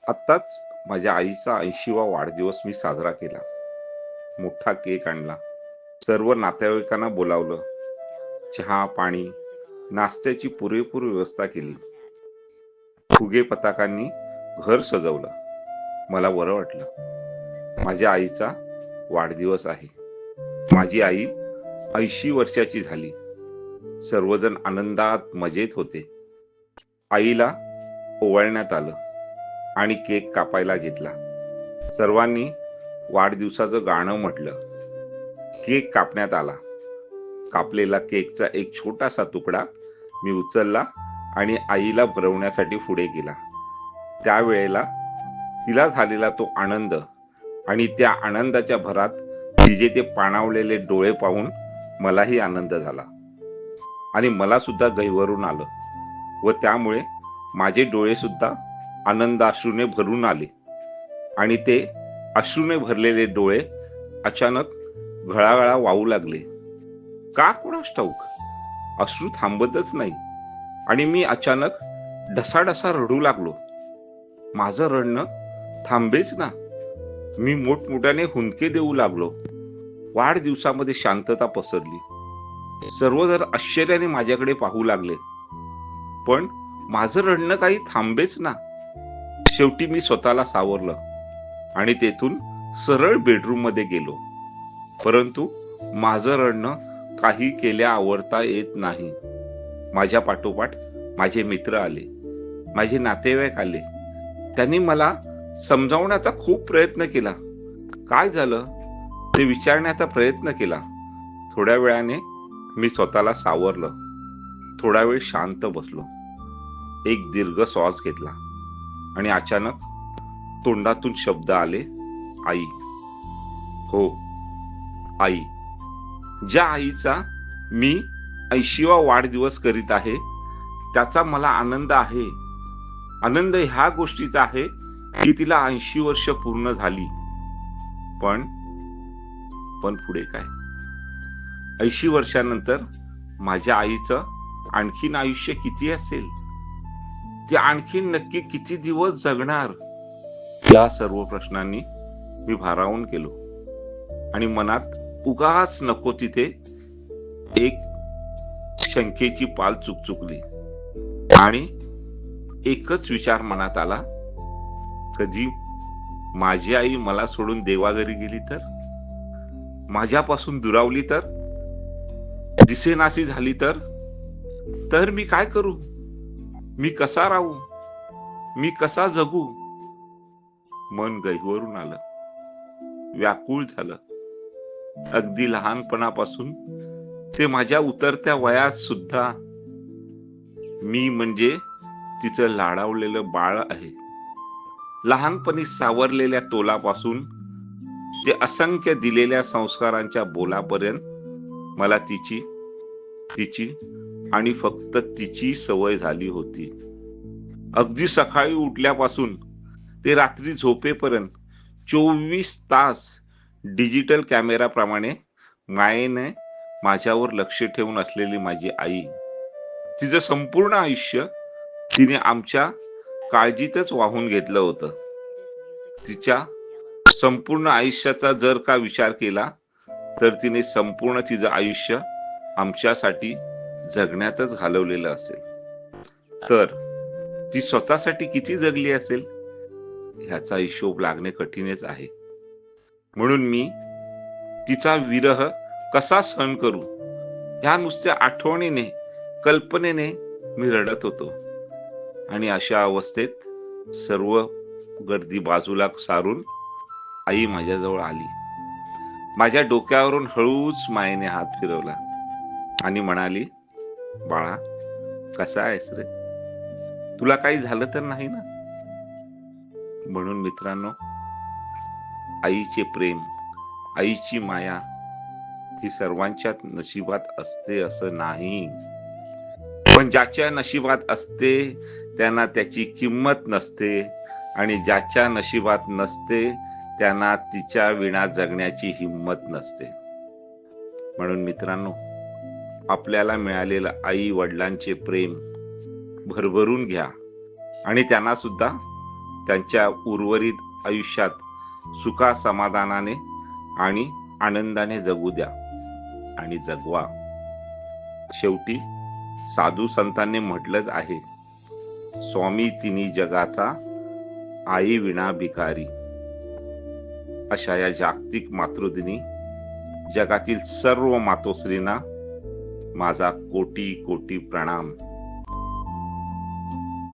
आत्ताच माझ्या आईचा 80वा वाढदिवस मी साजरा केला. मोठा केक आणला. सर्व नातेवाईकांना बोलावलं. चहा, पाणी, नाश्त्याची पुरेपूर व्यवस्था केली. फुगे पताकांनी घर सजवलं. मला बरं वाटलं. माझ्या आईचा वाढदिवस आहे. माझी आई 80 वर्षाची झाली. सर्वजण आनंदात मजेत होते. आईला ओवाळण्यात आलं आणि केक कापायला घेतला. सर्वांनी वाढदिवसाचं गाणं म्हटलं. केक कापण्यात आला. कापलेला केकचा एक छोटासा तुकडा मी उचलला आणि आईला भरवण्यासाठी पुढे गेला. त्यावेळेला तिला झालेला तो आनंद आणि त्या आनंदाच्या भरात तिचे ते पाणावलेले डोळे पाहून मलाही आनंद झाला आणि मला सुद्धा गहिवरून आलं व त्यामुळे माझे डोळे सुद्धा आनंदाश्रूने भरून आले आणि ते अश्रूने भरलेले डोळे अचानक घळाघळा वाहू लागले. का कोणास ठाऊक अश्रू थांबतच नाही आणि मी अचानक ढसाढसा रडू लागलो. माझं रडणं थांबेच ना. मी मोठमोठ्याने हुंदके देऊ लागलो. वाढदिवसामध्ये शांतता पसरली. सर्वजण आश्चर्याने माझ्याकडे पाहू लागले. पण माझं रडणं काही थांबेच ना. शेवटी मी स्वतःला सावरलं आणि तेथून सरळ बेडरूम मध्ये गेलो. परंतु माझं रडणं काही केल्या आवरता येत नाही. माझ्या पाठोपाठ माझे मित्र आले, माझे नातेवाईक आले. त्यांनी मला समजावण्याचा खूप प्रयत्न केला. काय झालं ते विचारण्याचा प्रयत्न केला. थोड्या वेळाने मी स्वतःला सावरलं. थोडा वेळ शांत बसलो. एक दीर्घ श्वास घेतला आणि अचानक तोंडातून शब्द आले, आई. हो, आई. ज्या आईचा मी 80वा वाढदिवस करीत आहे त्याचा मला आनंद आहे. आनंद ह्या गोष्टीचा आहे की तिला 80 वर्ष पूर्ण झाली. पण पुढे काय? 80 वर्षानंतर माझ्या आईचं आणखीन आयुष्य किती असेल? ती आणखीन नक्की किती दिवस जगणार? या सर्व प्रश्नांनी मी भारावून गेलो आणि मनात उगाच नको तिथे एक शंकेची पाल चुकचुकली आणि एकच विचार मनात आला, कधी माझी आई मला सोडून देवाघरी गेली तर? माझ्यापासून दुरावली तर? दिसेनाशी झाली तर मी काय करू? मी कसा राहू? मी कसा जगू? मन गहिवरून आलं, व्याकुळ झालं. अगदी लहानपणापासून ते माझ्या उतरत्या वयात सुद्धा मी म्हणजे तिचं लाडावलेलं बाळ आहे. लहानपणी सावरलेल्या तोलापासून ते असंख्य दिलेल्या संस्कारांच्या बोलापर्यंत मला तिची आणि फक्त तिची सवय झाली होती. अगदी सकाळी उठल्यापासून ते रात्री झोपेपर्यंत 24 तास डिजिटल कॅमेराप्रमाणे मायेने माझ्यावर लक्ष ठेवून असलेली माझी आई, तिचं संपूर्ण आयुष्य तिने आमच्या काळजीतच वाहून घेतलं होतं. तिच्या संपूर्ण आयुष्याचा जर का विचार केला तर तिने संपूर्ण तिचं आयुष्य आमच्यासाठी जगण्यातच घालवलेलं असेल. तर ती स्वतःसाठी किती जगली असेल ह्याचा हिशोब लागणे कठीणच आहे. म्हणून मी तिचा विरह कसा सहन करू ह्या नुसत्या आठवणीने, कल्पनेने मी रडत होतो. आणि अशा अवस्थेत सर्व गर्दी बाजूला सारून आई माझ्याजवळ आली. माझ्या डोक्यावरून हळूच मायेने हात फिरवला आणि म्हणाली, बाळा, कसा आहेस रे? तुला काही झालं तर नाही ना? म्हणून मित्रांनो, आईचे प्रेम, आईची माया ही सर्वांच्या नशिबात असते असं नाही. पण ज्याच्या नशिबात असते त्यांना त्याची किंमत नसते आणि ज्याच्या नशिबात नसते त्यांना तिच्या विना जगण्याची हिंमत नसते. म्हणून मित्रांनो, आपल्याला मिळालेलं आई वडिलांचे प्रेम भरभरून घ्या आणि त्यांना सुद्धा त्यांच्या उर्वरित आयुष्यात सुखा समाधानाने आणि आनंदाने जगू द्या आणि जगवा. शेवटी साधू संतांनी म्हटलंच आहे, स्वामी तिन्ही जगाचा, आई विना भिकारी. अशा या जागतिक मातृदिनी जगातील सर्व मातोश्रींना माझा कोटी कोटी प्रणाम.